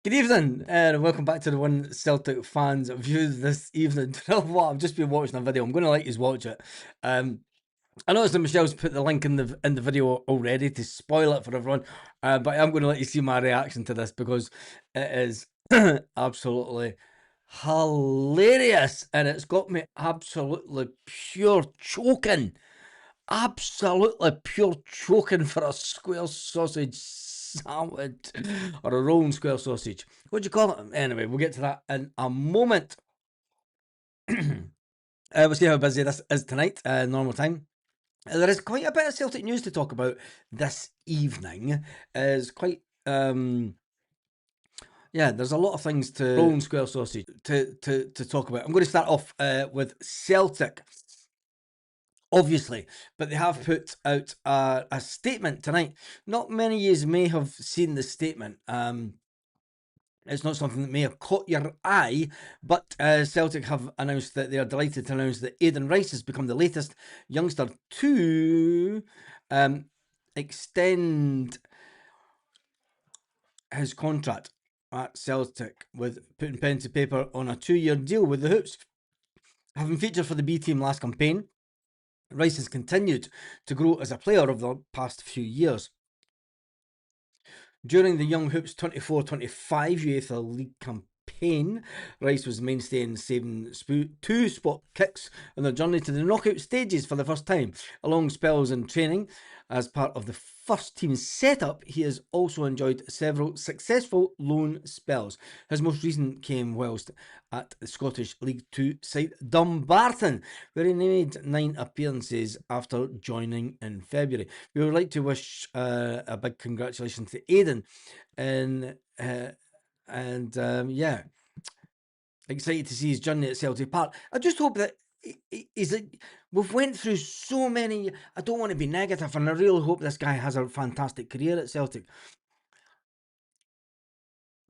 Good evening, and welcome back to the One Celtic Fans View this evening. Do you know what? I've just been watching a video. I'm going to let you watch it. I noticed that Michelle's put the link in the video already to spoil it for everyone, but I'm going to let you see my reaction to this because it is absolutely hilarious, and it's got me absolutely pure choking. Absolutely pure choking for a square sausage sandwich or a rolling square sausage. What do you call it? Anyway, we'll get to that in a moment. We'll see how busy this is tonight, normal time. There is quite a bit of Celtic news to talk about this evening. Is quite yeah, there's a lot of things to rolling square sausage to talk about. I'm going to start off with Celtic, obviously, but they have put out a statement tonight. Not many of you may have seen the statement. It's not something that may have caught your eye, but Celtic have announced that they are delighted to announce that Aidan Rice has become the latest youngster to extend his contract at Celtic, with putting pen to paper on a 2-year deal with the Hoops. Having featured for the B team last campaign, Rice has continued to grow as a player over the past few years. During the Young Hoops 24-25 UEFA League campaign, Rice was the mainstay in saving 2 spot kicks on their journey to the knockout stages for the first time. Along spells in training as part of the first team setup, he has also enjoyed several successful loan spells. His most recent came whilst at the Scottish League 2 side Dumbarton, where he made 9 appearances after joining in February. We would like to wish a big congratulations to Aidan, and yeah, excited to see his journey at Celtic Park. I just hope that we've went through so many. I don't want to be negative, and I really hope this guy has a fantastic career at Celtic.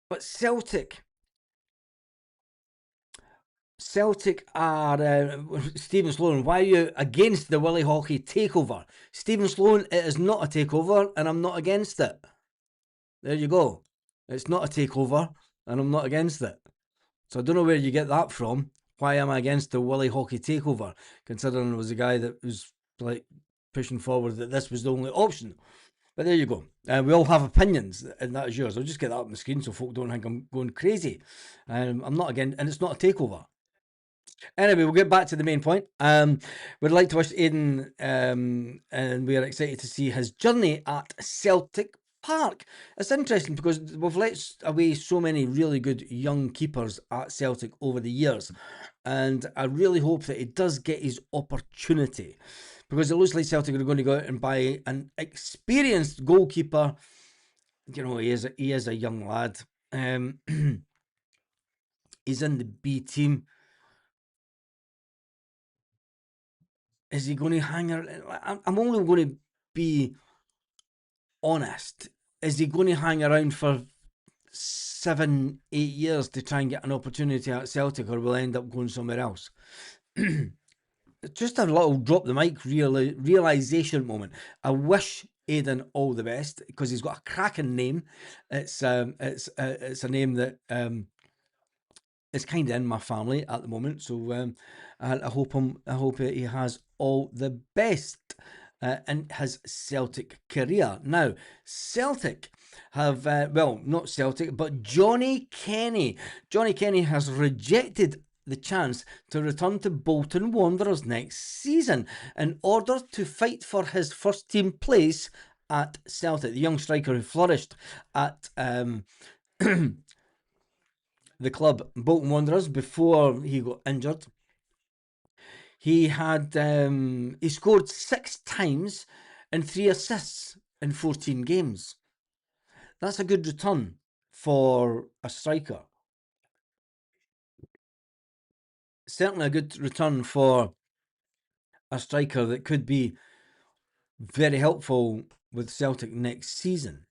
But Celtic are Stephen Sloan. Why are you against the Willie Hawkey takeover? Stephen Sloan, it is not a takeover, and I'm not against it. There you go. It's not a takeover, and I'm not against it. So I don't know where you get that from. Why am I against the Willie Hawkey takeover, considering it was a guy that was like pushing forward that this was the only option? But there you go. We all have opinions, and that is yours. I'll just get that up on the screen so folk don't think I'm going crazy. I'm not again, and it's not a takeover. Anyway, we'll get back to the main point. We'd like to wish Aidan, and we are excited to see his journey at Celtic Park. It's interesting because we've let away so many really good young keepers at Celtic over the years, and I really hope that he does get his opportunity, because it looks like Celtic are going to go out and buy an experienced goalkeeper. You know, he is a young lad. He's in the B team. Is he going to hang around? I'm only going to be honest. Is he going to hang around for 7-8 years to try and get an opportunity at Celtic, or will end up going somewhere else? Just a little drop the mic realization moment. I wish Aidan all the best, because he's got a cracking name. It's a name that is kind of in my family at the moment. So I hope he has all the best in his Celtic career. Now, Celtic have, well, not Celtic, but Johnny Kenny. Johnny Kenny has rejected the chance to return to Bolton Wanderers next season in order to fight for his first team place at Celtic. The young striker who flourished at the club Bolton Wanderers before he got injured. He had he scored 6 times and 3 assists in 14 games. That's a good return for a striker. Certainly a good return for a striker that could be very helpful with Celtic next season.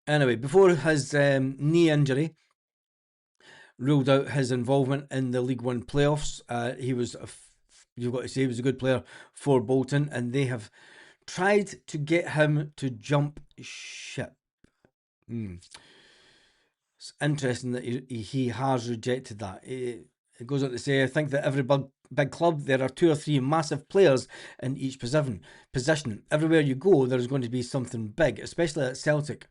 Anyway, before his knee injury ruled out his involvement in the League One playoffs, he was, you've got to say, he was a good player for Bolton, and they have tried to get him to jump ship. It's interesting that he has rejected that. It goes on to say, I think that every big club, there are 2 or 3 massive players in each position. Everywhere you go, there's going to be something big, especially at Celtic.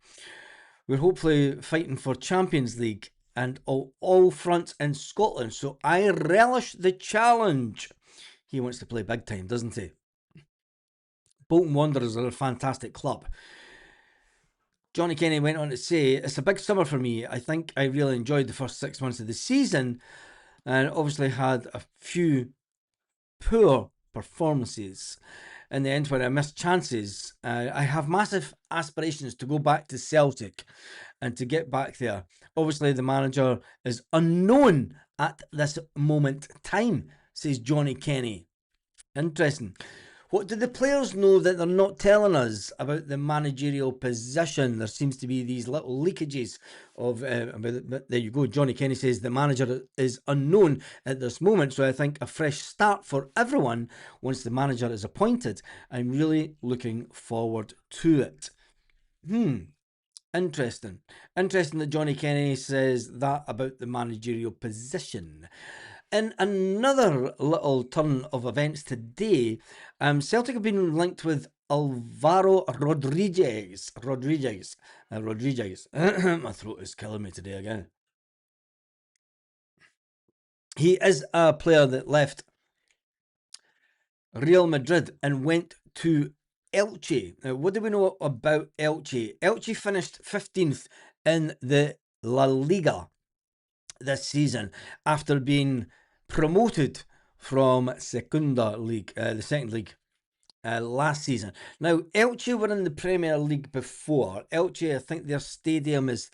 We're hopefully fighting for Champions League and all fronts in Scotland, so I relish the challenge. He wants to play big time, doesn't he? Bolton Wanderers are a fantastic club. Johnny Kenny went on to say, it's a big summer for me. I think I really enjoyed the first 6 months of the season and obviously had a few poor performances in the end when I missed chances. I have massive aspirations to go back to Celtic and to get back there. Obviously, the manager is unknown at this moment in time, says Johnny Kenny. Interesting. What do the players know that they're not telling us about the managerial position? There seems to be these little leakages of. There you go. Johnny Kenny says the manager is unknown at this moment, so I think a fresh start for everyone once the manager is appointed. I'm really looking forward to it. Interesting. Interesting that Johnny Kenny says that about the managerial position. In another little turn of events today, Celtic have been linked with Alvaro Rodriguez. Rodriguez. My throat is killing me today again. He is a player that left Real Madrid and went to Elche. Now, what do we know about Elche? Elche finished 15th in the La Liga this season after being promoted from Segunda League, the second league, last season. Now, Elche were in the Premier League before. Elche, I think their stadium is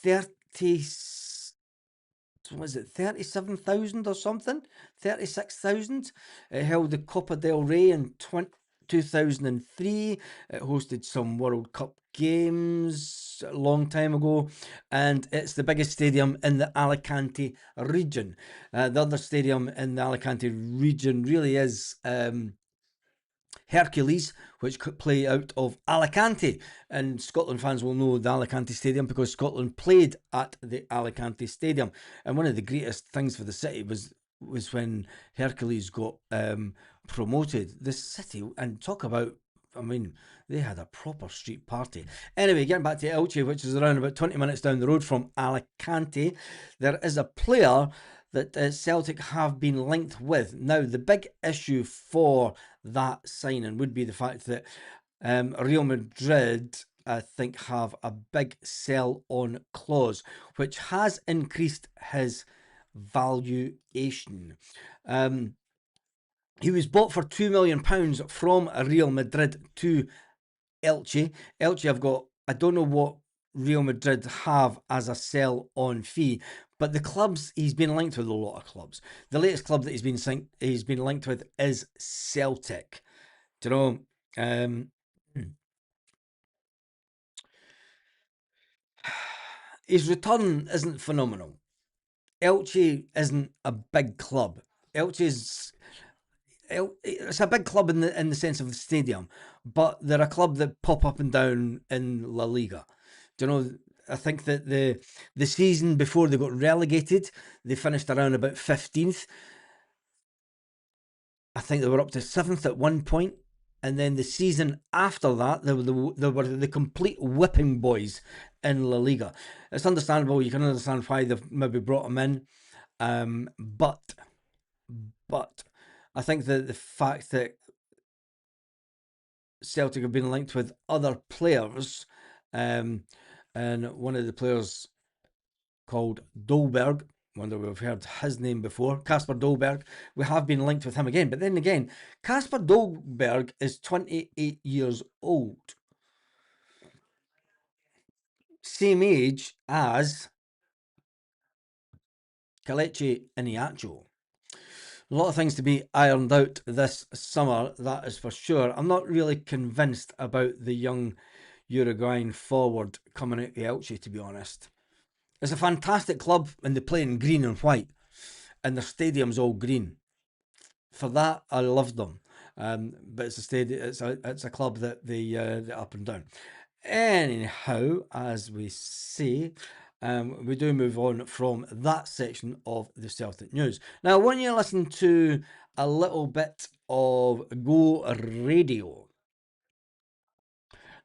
37,000 or something? 36,000. It held the Copa del Rey in 2003. It hosted some World Cup games a long time ago, and it's the biggest stadium in the Alicante region. The other stadium in the Alicante region really is Hercules, which could play out of Alicante, and Scotland fans will know the Alicante Stadium because Scotland played at the Alicante Stadium. And one of the greatest things for the city was when Hercules got promoted. The city, and talk about, I mean, they had a proper street party. Anyway, getting back to Elche, which is around about 20 minutes down the road from Alicante, there is a player that Celtic have been linked with. Now, the big issue for that signing would be the fact that Real Madrid, I think, have a big sell-on clause, which has increased his valuation. He was bought for £2 million from Real Madrid to Elche. Elche have got, I don't know what Real Madrid have as a sell-on fee, but the clubs, he's been linked with a lot of clubs. The latest club that he's been linked with is Celtic. Do you know? His return isn't phenomenal. Elche isn't a big club. It's a big club in the sense of the stadium, but they're a club that pop up and down in La Liga. Do you know? I think that the season before they got relegated, they finished around about 15th. I think they were up to 7th at one point, and then the season after that, they were the complete whipping boys in La Liga. It's understandable. You can understand why they've maybe brought them in, but I think that the fact that Celtic have been linked with other players, and one of the players called Dolberg, wonder we've heard his name before, Kasper Dolberg, we have been linked with him again. But then again, Kasper Dolberg is 28 years old. Same age as Kelechi Iheanacho. A lot of things to be ironed out this summer, that is for sure. I'm not really convinced about the young Uruguayan forward coming out of Elche, to be honest. It's a fantastic club and they play in green and white, and their stadium's all green. For that, I love them. But it's a stadium. It's a club that they up and down. Anyhow, as we say, we do move on from that section of the Celtic news. Now, I want you to listen to a little bit of Go Radio.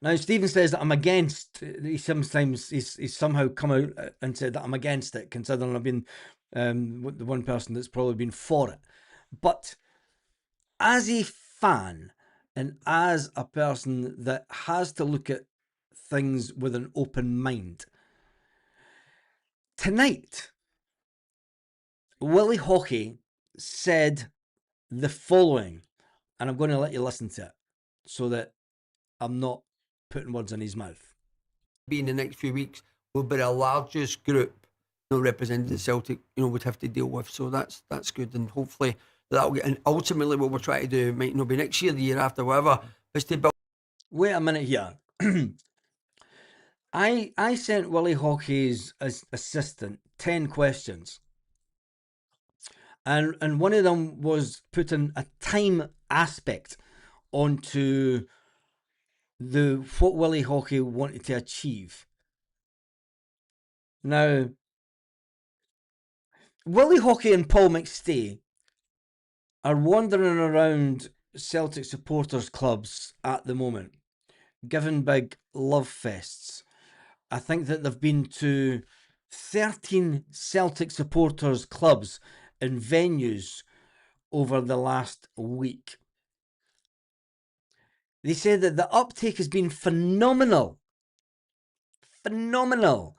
Now, Stephen says that I'm against. He's somehow come out and said that I'm against it, considering I've been the one person that's probably been for it. But as a fan and as a person that has to look at things with an open mind, tonight, Willie Hawkey said the following, and I'm going to let you listen to it so that I'm not putting words in his mouth. Be in the next few weeks will be the largest group representing the Celtic would have to deal with, so that's good, and hopefully that'll get, and ultimately what we're trying to do might not be next year, the year after, whatever, is to build. Wait a minute here. I sent Willie Hawkey's assistant 10 questions, and one of them was putting a time aspect onto what Willie Hawkey wanted to achieve. Now, Willie Hawkey and Paul McStay are wandering around Celtic supporters clubs at the moment, giving big love fests. I think that they've been to 13 Celtic supporters clubs and venues over the last week. They say that the uptake has been phenomenal. Phenomenal.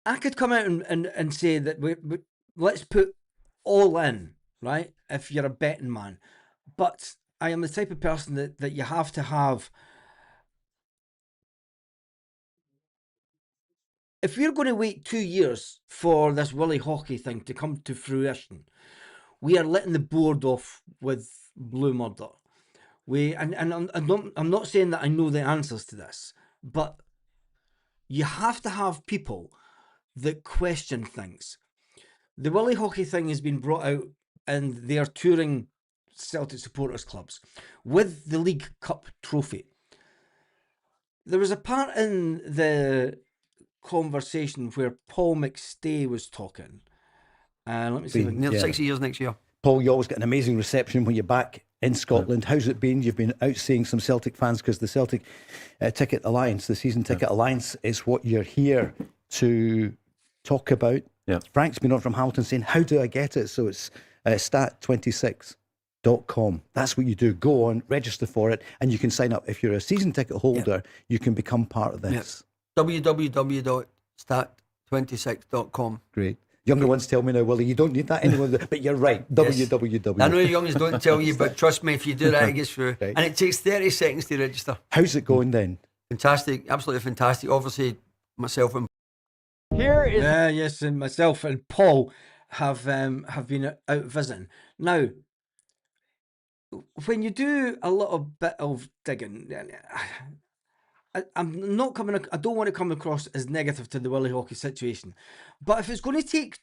I could come out and say that we let's put all in, right? If you're a betting man. But I am the type of person that you have to have. If we're going to wait 2 years for this Willie Hawkey thing to come to fruition, we are letting the board off with blue murder. I'm not saying that I know the answers to this, but you have to have people that question things. The Willie Hawkey thing has been brought out, and they are touring Celtic supporters clubs with the League Cup trophy. There was a part in the conversation where Paul McStay was talking. Let me see. Nearly 6 years next year. Paul, you always get an amazing reception when you're back in Scotland. How's it been? You've been out seeing some Celtic fans, because the Celtic Ticket Alliance, the Season Ticket Alliance, is what you're here to talk about. Frank's been on from Hamilton saying, how do I get it? So it's stat26.com. That's what you do. Go on, register for it, and you can sign up. If you're a season ticket holder, you can become part of this. www.stat26.com. Great. Younger ones tell me now, Willie, you don't need that anymore, but you're right. Yes. www. I know the youngers don't tell you, but trust me, if you do that, it gets through. Right. And it takes 30 seconds to register. How's it going then? Fantastic, absolutely fantastic. Obviously, myself and yes, and myself and Paul have been out visiting. Now, when you do a little bit of digging, I'm not coming. I don't want to come across as negative to the Willie Hawkey situation, but if it's going to take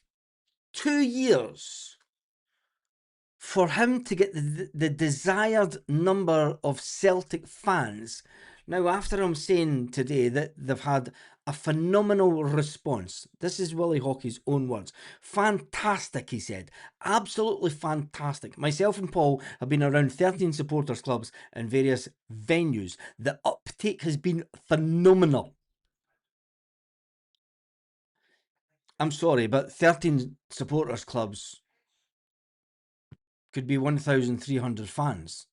2 years for him to get the desired number of Celtic fans, now after I'm saying today that they've had a phenomenal response. This is Willie Hawkey's own words. Fantastic, he said. Absolutely fantastic. Myself and Paul have been around 13 supporters clubs and various venues. The uptake has been phenomenal. I'm sorry, but 13 supporters clubs could be 1,300 fans.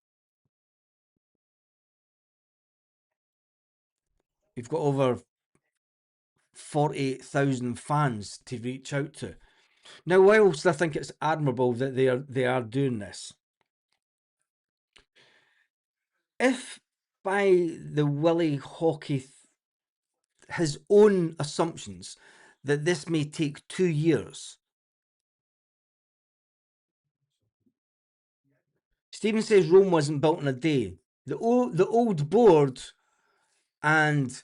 You've got over 48,000 fans to reach out to. Now, whilst I think it's admirable that they are doing this, if by the Willie Hawkey his own assumptions that this may take 2 years, Stephen says Rome wasn't built in a day. The old board and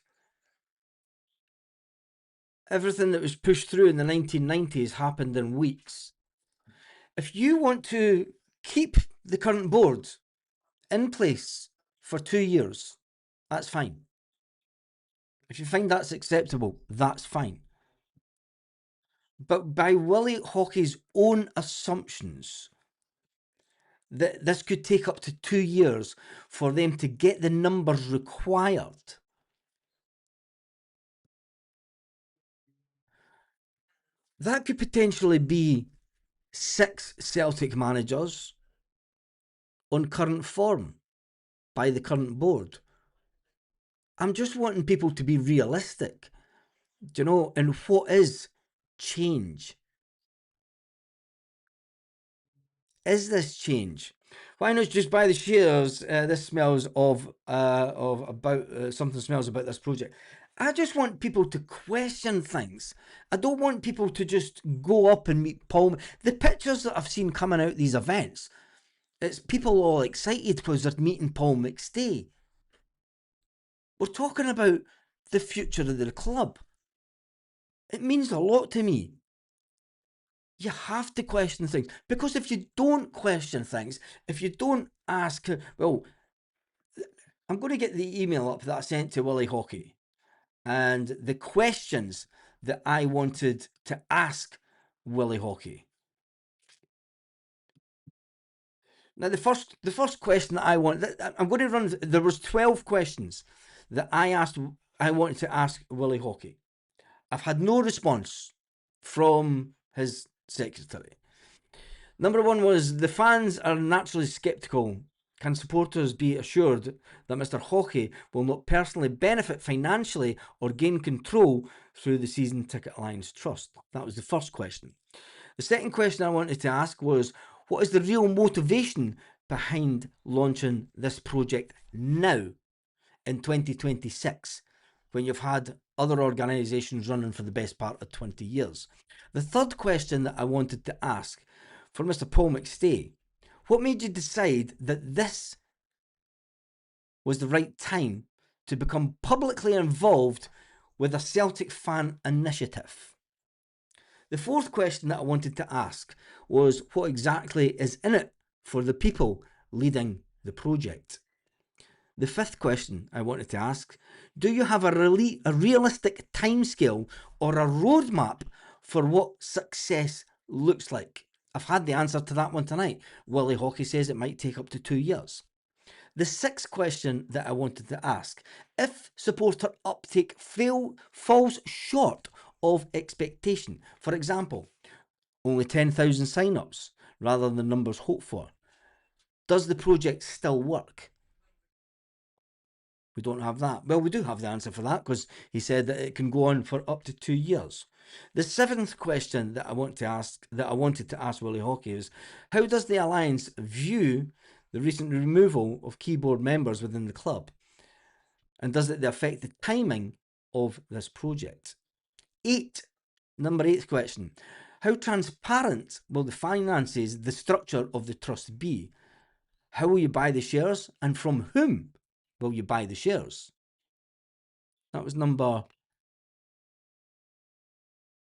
everything that was pushed through in the 1990s happened in weeks. If you want to keep the current board in place for 2 years, that's fine. If you find that's acceptable, that's fine. But by Willie Hockey's own assumptions, that this could take up to 2 years for them to get the numbers required. That could potentially be 6 Celtic managers on current form by the current board. I'm just wanting people to be realistic, do you know, and what is change? Is this change? Why not just buy the shares? This smells of about something smells about this project. I just want people to question things. I don't want people to just go up and meet Paul. The pictures that I've seen coming out these events, it's people all excited because they're meeting Paul McStay. We're talking about the future of the club. It means a lot to me. You have to question things, because if you don't question things, if you don't ask, well, I'm going to get the email up that I sent to Willie Hockey and the questions that I wanted to ask Willie Hockey. Now, the first question that I want, I'm going to run. There was 12 questions that I wanted to ask Willie Hockey. I've had no response from his secretary. Number 1 was, the fans are naturally sceptical. Can supporters be assured that Mr. Hockey will not personally benefit financially or gain control through the Season Ticket Alliance Trust? That was the first question. The second question I wanted to ask was, what is the real motivation behind launching this project now in 2026, when you've had other organisations running for the best part of 20 years? The third question that I wanted to ask for Mr. Paul McStay, what made you decide that this was the right time to become publicly involved with a Celtic fan initiative? The fourth question that I wanted to ask was, what exactly is in it for the people leading the project? The fifth question I wanted to ask, do you have a realistic timescale or a roadmap for what success looks like? I've had the answer to that one tonight. Willie Hockey says it might take up to 2 years. The sixth question that I wanted to ask, if supporter uptake falls short of expectation, for example, only 10,000 sign-ups rather than the numbers hoped for, does the project still work? We don't have that. Well, we do have the answer for that, because he said that it can go on for up to 2 years. The seventh question that I wanted to ask Willie Hockey is, how does the Alliance view the recent removal of key board members within the club? And does it affect the timing of this project? Number 8 question, how transparent will the finances, the structure of the trust be? How will you buy the shares, and from whom will you buy the shares? That was number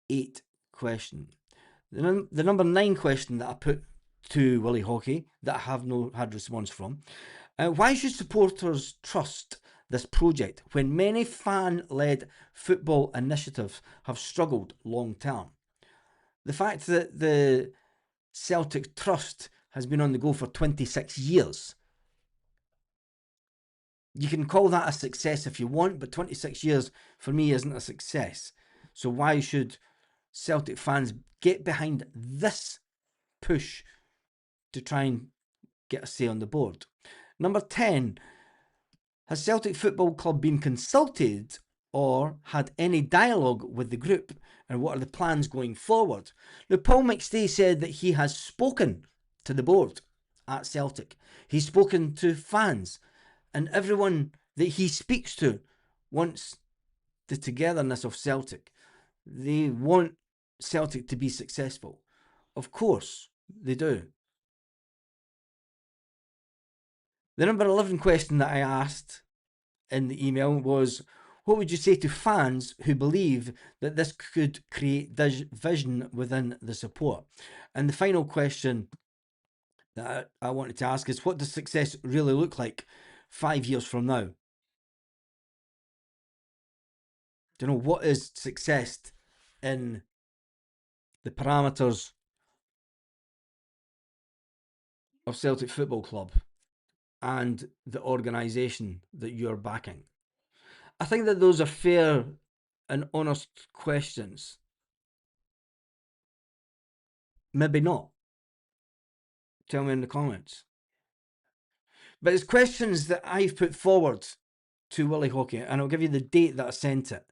8 question. The number 9 question that I put to Willie Hockey that I have not had response from, why should supporters trust this project when many fan-led football initiatives have struggled long term? The fact that the Celtic Trust has been on the go for 26 years, you can call that a success if you want, but 26 years for me isn't a success. So why should Celtic fans get behind this push to try and get a say on the board? Number 10, has Celtic Football Club been consulted or had any dialogue with the group, and what are the plans going forward? Now, Paul McStay said that he has spoken to the board at Celtic. He's spoken to fans, and everyone that he speaks to wants the togetherness of Celtic. They want Celtic to be successful. Of course they do. The number 11 question that I asked in the email was, what would you say to fans who believe that this could create division within the support? And the final question that I wanted to ask is, what does success really look like 5 years from now? Do you know what is success in the parameters of Celtic Football Club and the organisation that you're backing? I think that those are fair and honest questions. Maybe not. Tell me in the comments. But it's questions that I've put forward to Willie Hockey, and I'll give you the date that I sent it.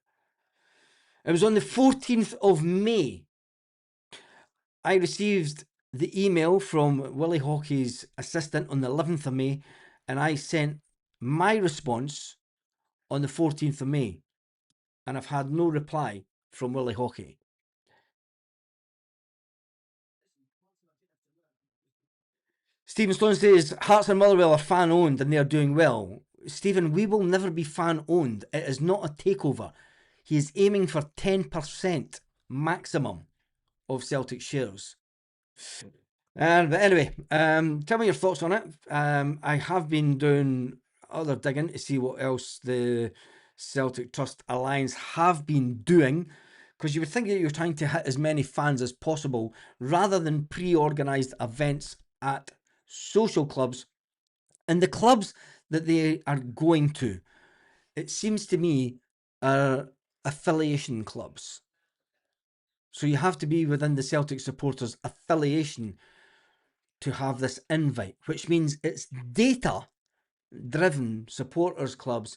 It was on the 14th of May. I received the email from Willie Hockey's assistant on the 11th of May, and I sent my response on the 14th of May, and I've had no reply from Willie Hockey. Stephen Stone says Hearts and Motherwell are fan owned and they are doing well. Stephen, we will never be fan owned. It is not a takeover. He is aiming for 10% maximum of Celtic shares. But anyway, tell me your thoughts on it. I have been doing other digging to see what else the Celtic Trust Alliance have been doing, because you would think that you're trying to hit as many fans as possible rather than pre-organised events at social clubs and the clubs that they are going to. It seems to me are affiliation clubs. So you have to be within the Celtic supporters affiliation to have this invite, which means it's data-driven supporters clubs,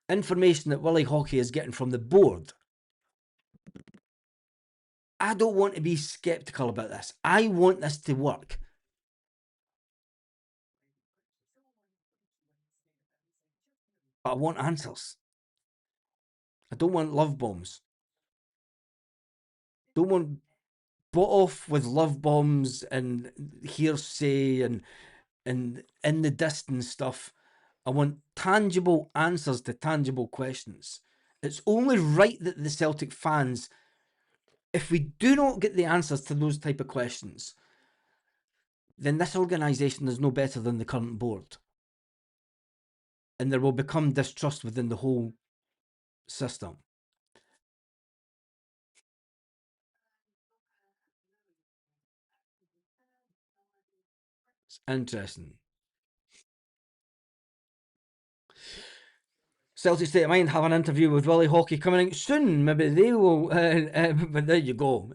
information that Willie Hockey is getting from the board. I don't want to be sceptical about this. I want this to work. But I want answers. I don't want love bombs. Don't want bought off with love bombs and hearsay and in the distance stuff. I want tangible answers to tangible questions. It's only right that the Celtic fans, if we do not get the answers to those type of questions, then this organisation is no better than the current board. And there will become distrust within the whole system. It's interesting. Celtic State of Mind have an interview with Willie Hockey coming out soon. Maybe they will. But there you go.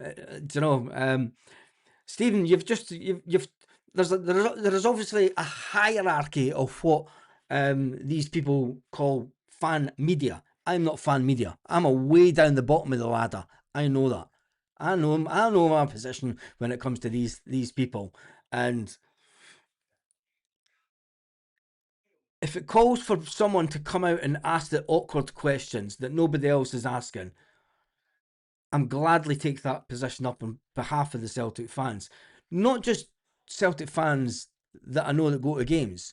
Do you know, Stephen? You've there is obviously a hierarchy of what these people call fan media. I'm not fan media. I'm a way down the bottom of the ladder. I know that. I know my position when it comes to these people. And if it calls for someone to come out and ask the awkward questions that nobody else is asking, I'm gladly take that position up on behalf of the Celtic fans. Not just Celtic fans that I know that go to games.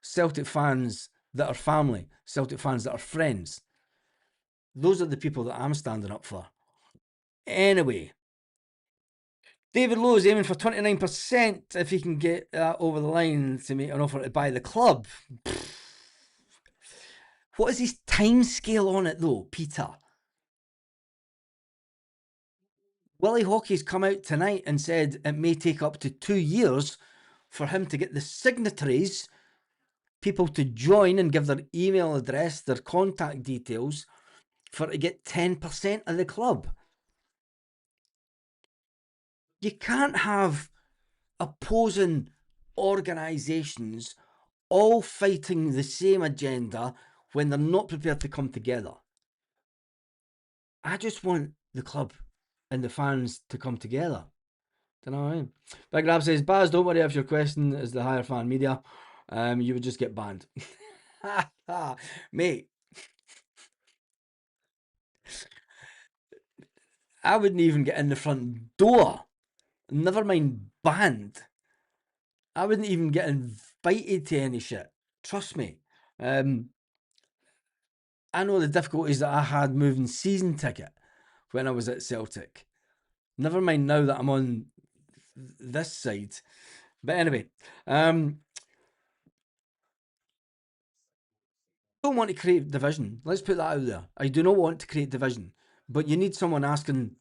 Celtic fans that are family. Celtic fans that are friends. Those are the people that I'm standing up for. Anyway, David Lowe is aiming for 29% if he can get that over the line to make an offer to buy the club. What is his time scale on it though, Peter? Willie Hockey's come out tonight and said it may take up to 2 years for him to get the signatories, people to join and give their email address, their contact details, for to get 10% of the club. You can't have opposing organisations all fighting the same agenda when they're not prepared to come together. I just want the club and the fans to come together. Don't know what I mean? Big Rab says, Baz, don't worry if your question is the higher fan media. You would just get banned. Mate, I wouldn't even get in the front door. Never mind banned. I wouldn't even get invited to any shit. Trust me. I know the difficulties that I had moving season ticket when I was at Celtic. Never mind now that I'm on this side. But anyway, don't want to create division. Let's put that out there. I do not want to create division, but you need someone asking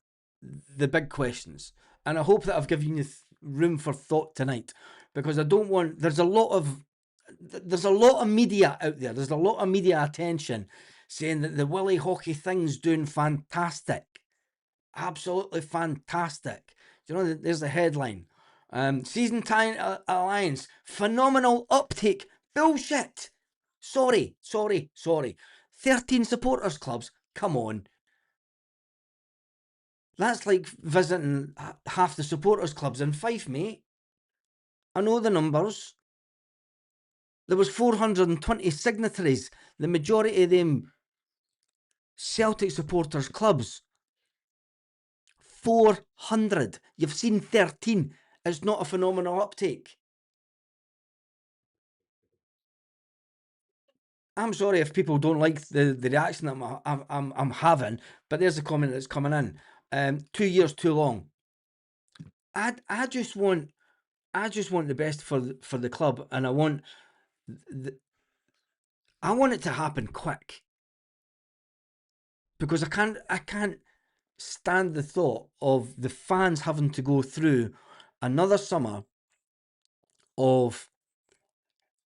the big questions. And I hope that I've given you room for thought tonight, because I don't want. There's a lot of media out there. There's a lot of media attention saying that the Willie Hockey thing's doing fantastic, absolutely fantastic. You know, there's the headline. Season time alliance, phenomenal uptake. Bullshit. Sorry. 13 supporters clubs. Come on. That's like visiting half the supporters clubs in Fife, mate. I know the numbers. There was 420 signatories. The majority of them Celtic supporters clubs. 400. You've seen 13. It's not a phenomenal uptake. I'm sorry if people don't like the reaction that I'm having, but there's a comment that's coming in. 2 years too long. I just want the best for the club, and I want it to happen quick, because I can't stand the thought of the fans having to go through another summer of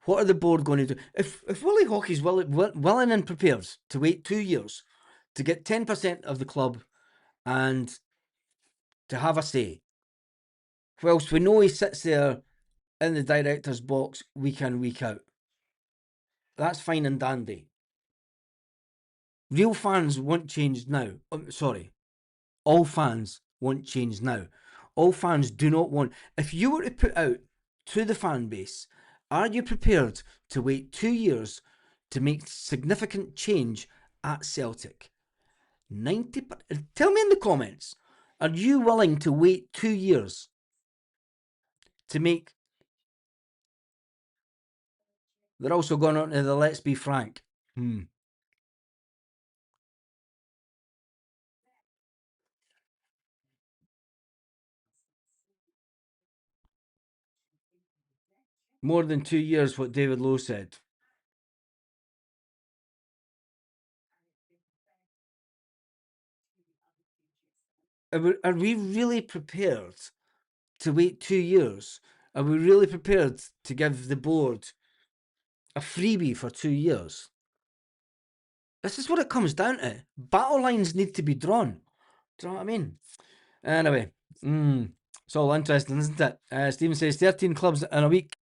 what are the board going to do. If Willie Hockey's willing and prepared to wait 2 years to get 10% of the club and to have a say, whilst we know he sits there in the director's box week in, week out, that's fine and dandy. Real fans want change now. All fans want change now. All fans do not want. If you were to put out to the fan base, are you prepared to wait 2 years to make significant change at Celtic? 90. Tell me in the comments. Are you willing to wait 2 years to make? They're also going on to the let's be frank. More than 2 years, what David Lowe said. Are we really prepared to wait 2 years? Are we really prepared to give the board a freebie for 2 years? This is what it comes down to. Battle lines need to be drawn. Do you know what I mean? Anyway, it's all interesting, isn't it? Stephen says 13 clubs in a week.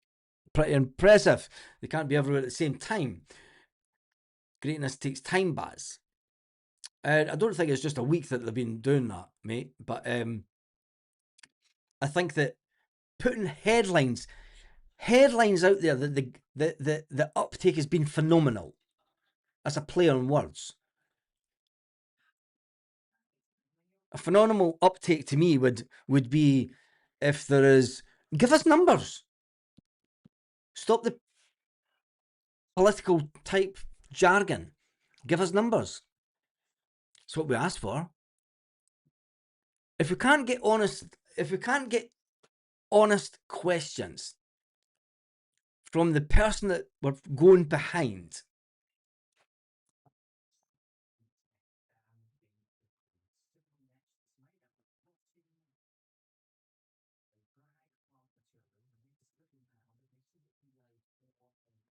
Pretty impressive. They can't be everywhere at the same time. Greatness takes time, Baz. I don't think it's just a week that they've been doing that, mate. But I think that putting headlines out there that the uptake has been phenomenal. That's a play on words. A phenomenal uptake to me would be if there is. Give us numbers. Stop the political type jargon. Give us numbers. That's what we asked for. If we can't get honest questions from the person that we're going behind,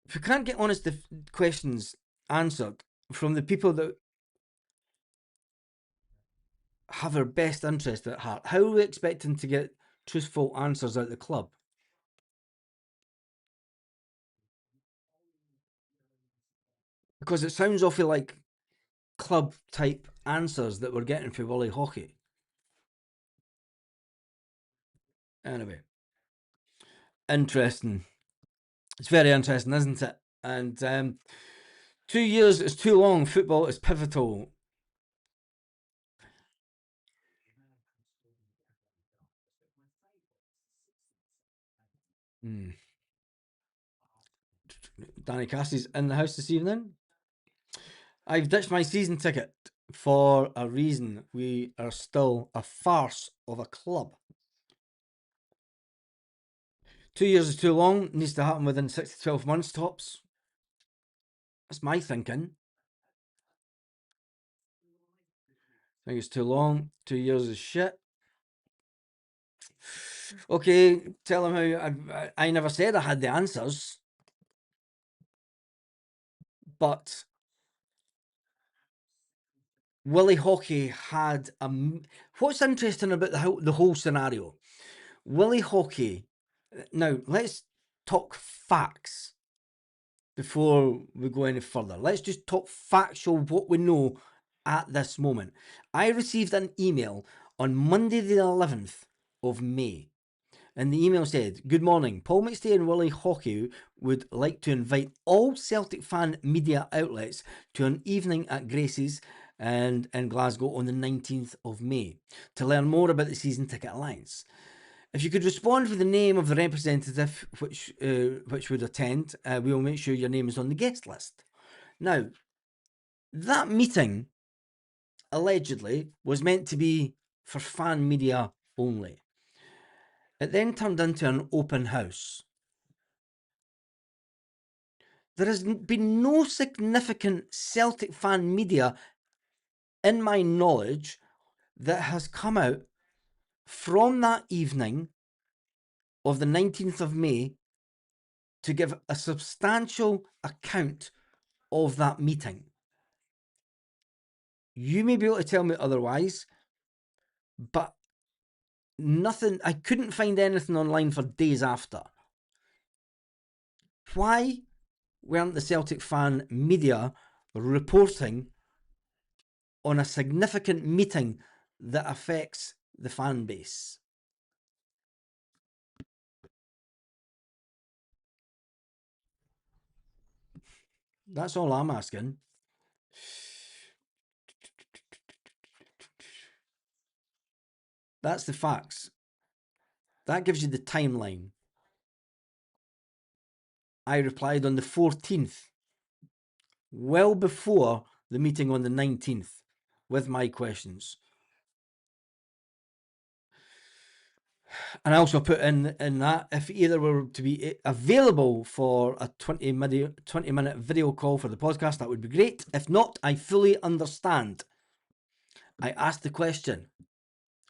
if we can't get honest questions answered from the people that have our best interest at heart, how are we expecting to get truthful answers out of the club? Because it sounds awfully like club type answers that we're getting for Willie Hockey. Anyway, interesting. It's very interesting, isn't it? And 2 years is too long. Football is pivotal. Danny Cassie's in the house this evening. I've ditched my season ticket for a reason. We are still a farce of a club. 2 years is too long. Needs to happen within 6 to 12 months tops. That's my thinking. I think it's too long. 2 years is shit. Okay, tell him how I never said I had the answers, but Willie Hockey had a. What's interesting about the whole scenario? Willie Hockey. Now let's talk facts before we go any further. Let's just talk factual what we know at this moment. I received an email on Monday the 11th of May. And the email said, "Good morning. Paul McStay and Willie Hockey would like to invite all Celtic fan media outlets to an evening at Gracie's and in Glasgow on the 19th of May to learn more about the Season Ticket Alliance. If you could respond with the name of the representative which would attend, we will make sure your name is on the guest list." Now, that meeting allegedly was meant to be for fan media only. It then turned into an open house. There has been no significant Celtic fan media, in my knowledge, that has come out from that evening of the 19th of May to give a substantial account of that meeting. You may be able to tell me otherwise, but nothing, I couldn't find anything online for days after. Why weren't the Celtic fan media reporting on a significant meeting that affects the fan base? That's all I'm asking. That's the facts. That gives you the timeline. I replied on the 14th, well before the meeting on the 19th, with my questions. And I also put in that if either were to be available for a 20-minute video call for the podcast, that would be great. If not, I fully understand. I asked the question,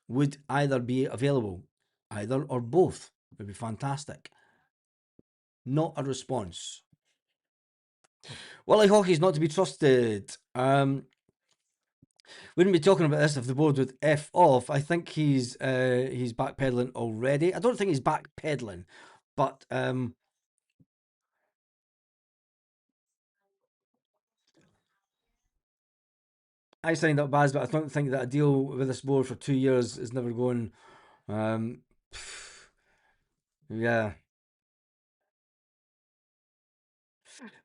would either be available? Either or both would be fantastic. Not a response. Willie Hockey's not to be trusted. Wouldn't be talking about this if the board would F off. I think he's backpedaling already. I don't think he's backpedaling, but I signed up Baz, but I don't think that a deal with this board for 2 years is never going. Yeah.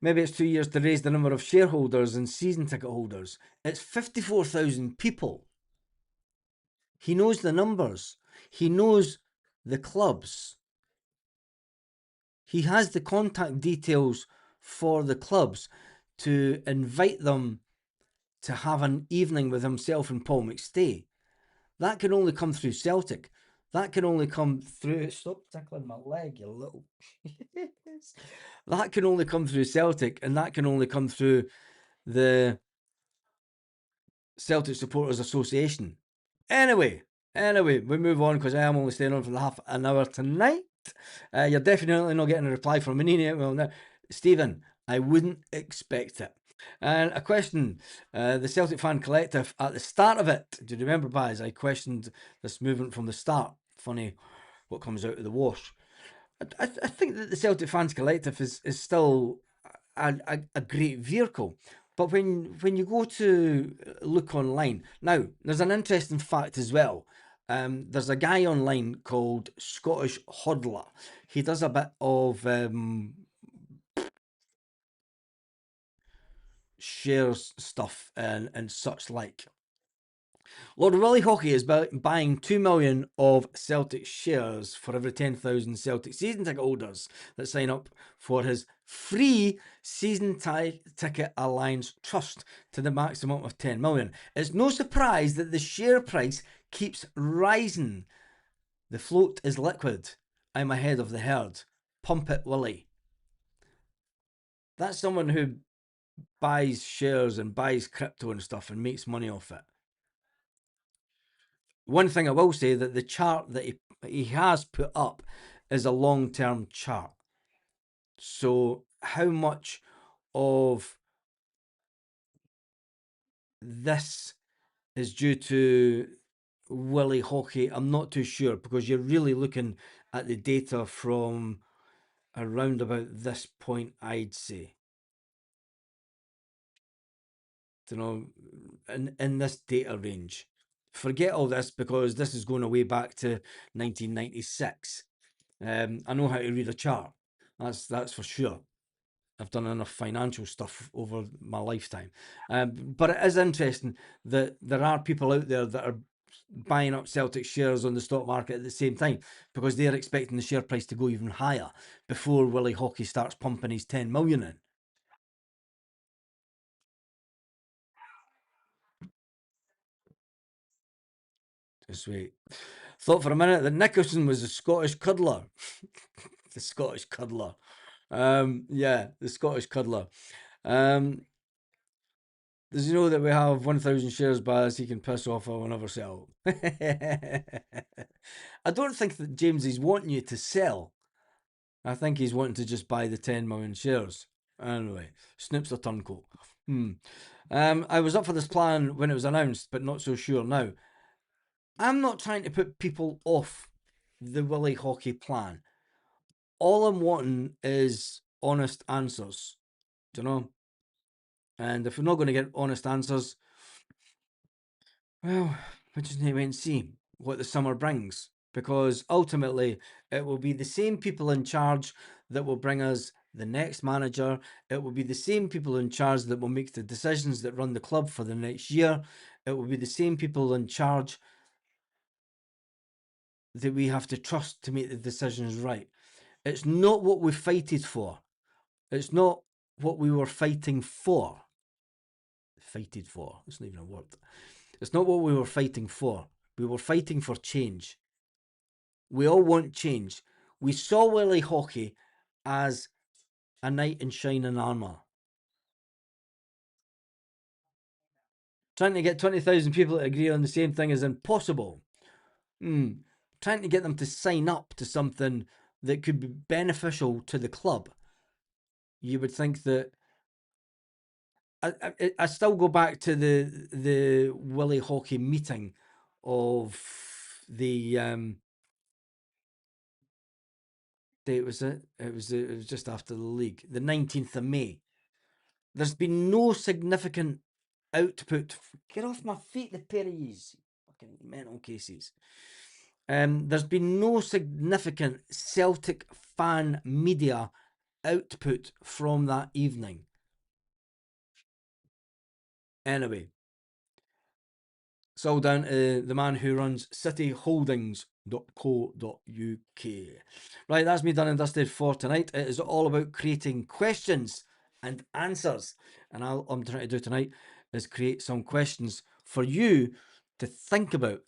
Maybe it's 2 years to raise the number of shareholders and season ticket holders. It's 54,000 people. He knows the numbers. He knows the clubs. He has the contact details for the clubs to invite them to have an evening with himself and Paul McStay. That can only come through Celtic. That can only come through... Stop tickling my leg, you little... That can only come through Celtic, and that can only come through the Celtic Supporters Association. Anyway, we move on because I am only staying on for half an hour tonight. You're definitely not getting a reply from Manini. Well, now, Stephen, I wouldn't expect it. And a question, the Celtic Fan Collective, at the start of it, do you remember, Baz, I questioned this movement from the start. Funny what comes out of the wash. I think that the Celtic Fans Collective is still a great vehicle. But when you go to look online, now, there's an interesting fact as well. There's a guy online called Scottish Hodler. He does a bit of shares stuff and such like. Lord Willie Hockey is buying 2 million of Celtic shares for every 10,000 Celtic season ticket holders that sign up for his free season ticket alliance trust to the maximum of 10 million. It's no surprise that the share price keeps rising. The float is liquid. I'm ahead of the herd. Pump it, Willie. That's someone who buys shares and buys crypto and stuff and makes money off it. One thing I will say, that the chart that he has put up is a long-term chart. So how much of this is due to Willie Hockey, I'm not too sure, because you're really looking at the data from around about this point, I'd say. You know, in this data range. Forget all this, because this is going away back to 1996. I know how to read a chart. That's for sure. I've done enough financial stuff over my lifetime. But it is interesting that there are people out there that are buying up Celtic shares on the stock market at the same time, because they're expecting the share price to go even higher before Willie Hockey starts pumping his 10 million in. Just wait. Thought for a minute that Nicholson was a Scottish cuddler. The Scottish cuddler. Yeah, the Scottish cuddler. Does he know that we have 1,000 shares bias? He can piss off. I will never sell. I don't think that James is wanting you to sell. I think he's wanting to just buy the 10 million shares. Anyway, Snoop's a turncoat. I was up for this plan when it was announced, but not so sure now. I'm not trying to put people off the Willie Hockey plan. All I'm wanting is honest answers. Do you know? And if we're not going to get honest answers, well, we just need to wait and see what the summer brings. Because ultimately, it will be the same people in charge that will bring us the next manager. It will be the same people in charge that will make the decisions that run the club for the next year. It will be the same people in charge that we have to trust to make the decisions right. It's not what we fighted for. It's not what we were fighting for. Fighted for. It's not even a word. It's not what we were fighting for. We were fighting for change. We all want change. We saw Willie Hockey as a knight in shining armour. Trying to get 20,000 people to agree on the same thing is impossible. Trying to get them to sign up to something that could be beneficial to the club. You would think that... I still go back to the Willie Hockey meeting of the date was it? It was just after the league, the 19th of May. There's been no significant output. Get off my feet, the pair of yous, fucking mental cases. There's been no significant Celtic fan media output from that evening. Anyway, it's all down to the man who runs cityholdings.co.uk. Right, that's me done and dusted for tonight. It is all about creating questions and answers. And all I'm trying to do tonight is create some questions for you to think about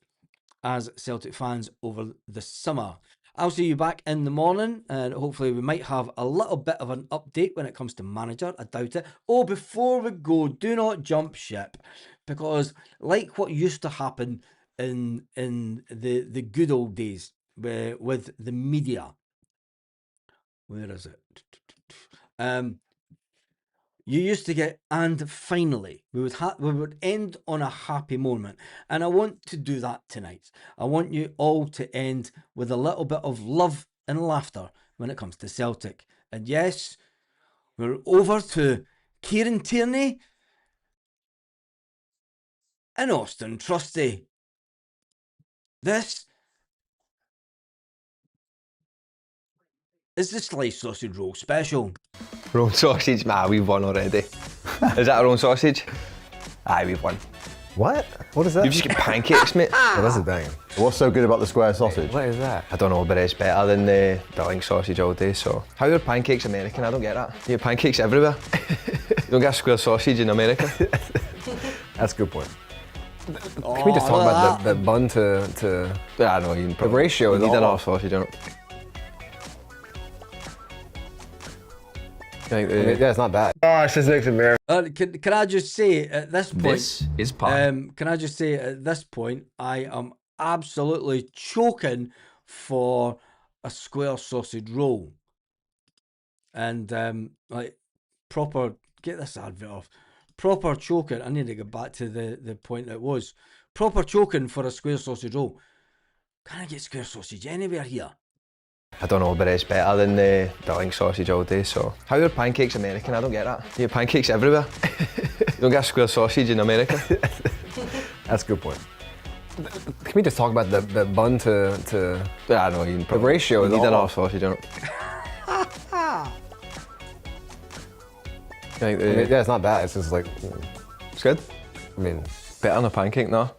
as Celtic fans over the summer. I'll see you back in the morning, and hopefully we might have a little bit of an update when it comes to manager. I doubt it. Oh, before we go, do not jump ship, because like what used to happen in the good old days with the media, where is it? You used to get, and finally, we would end on a happy moment. And I want to do that tonight. I want you all to end with a little bit of love and laughter when it comes to Celtic. And yes, we're over to Kieran Tierney and Austin Trusty. This is the sliced sausage roll special. Our own sausage? Nah, we've won already. Is that our own sausage? Aye, we've won. What? What is that? You just get pancakes, mate. Well, that's a banging. What's so good about the square sausage? What is that? I don't know, but it's better than the link sausage all day, so. How are pancakes American? I don't get that. You get pancakes everywhere. You don't get a square sausage in America. That's a good point. Can we just talk about the bun to I know, you the ratio is you need all enough sausage, don't you? yeah, it's not bad. Oh, it's just next to me. Can I just say at this point? This is part. Can I just say at this point, I am absolutely choking for a square sausage roll, and like proper. Get this advert off. Proper choking. I need to get back to the point that was proper choking for a square sausage roll. Can I get square sausage anywhere here? I don't know, but it's better than the link sausage all day, so. How are pancakes American? I don't get that. You get pancakes everywhere. You don't get square sausage in America. That's a good point. Can we just talk about the bun to Yeah, I know, you can probably. ratio is You need all another off. sausage, don't you? I mean, yeah, it's not bad. It's just like, It's good. I mean, Better than a pancake, no?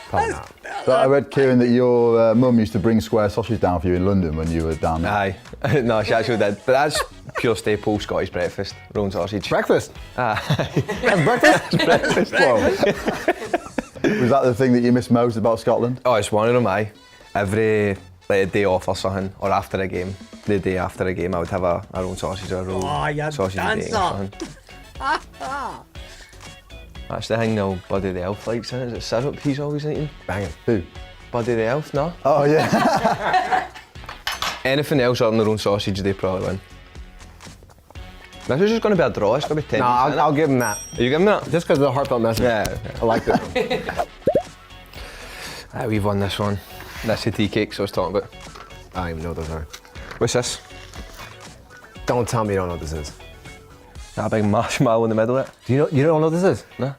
probably not. So I read, Kieran, that your mum used to bring square sausage down for you in London when you were down there. Aye. No, she actually did. But that's pure staple Scottish breakfast. Roll and sausage. Breakfast. Aye. That's breakfast. breakfast. Was that the thing that you missed most about Scotland? Oh, it's one of them, aye. Every like a day off or something, or after a game, the day after a game, I would have a roll and sausage or a roll Oh, you sausage dancer. day or something. That's the thing now Buddy the Elf likes, isn't it? Is it syrup he's always eating? Banging. Who? Buddy the Elf, no? Oh, yeah. Anything else other than their own sausage, they probably win. This is just going to be a draw, it's going to be 10. No, I'll give him that. Are you giving me that? Just because of the heartfelt message. Yeah. I liked it. Aye, we've won this one. That's the tea cakes I was talking about. I don't even know what those are. What's this? Don't tell me you don't know what this is. That big marshmallow in the middle of it? Do you don't know what this is? No.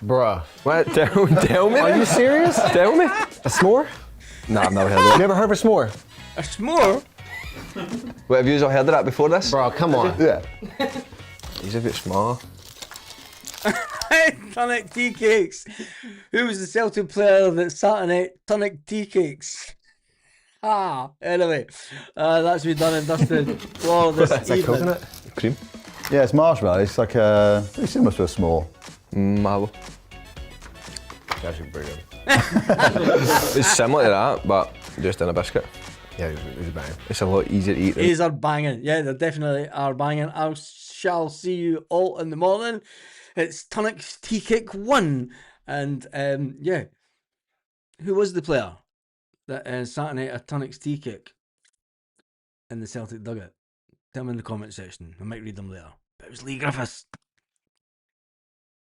Bruh. What? Tell me. Are you serious? Tell me. A s'more? No, I've never heard of You it. never heard of a s'more? A s'more? What, have you all heard of that before this? Bro, come on. Yeah. He's a bit small. Tonic tea cakes. Who was the Celtic player that sat and ate tonic tea cakes? Anyway, that's been done and dusted for this Is that evening. coconut? Cream. Yeah, it's marshmallow. It's like pretty similar to a s'more. Mallow. It's actually pretty good. It's similar to that, but just in a biscuit. Yeah, he's banging. It's a lot easier to eat. than- These are banging. Yeah, they definitely are banging. I shall see you all in the morning. It's Tonic's Tea Cake 1. And yeah, who was the player that sat and ate a Tonic's Tea Cake in the Celtic dugout? Tell me in the comment section. I might read them later. But it was Lee Griffiths.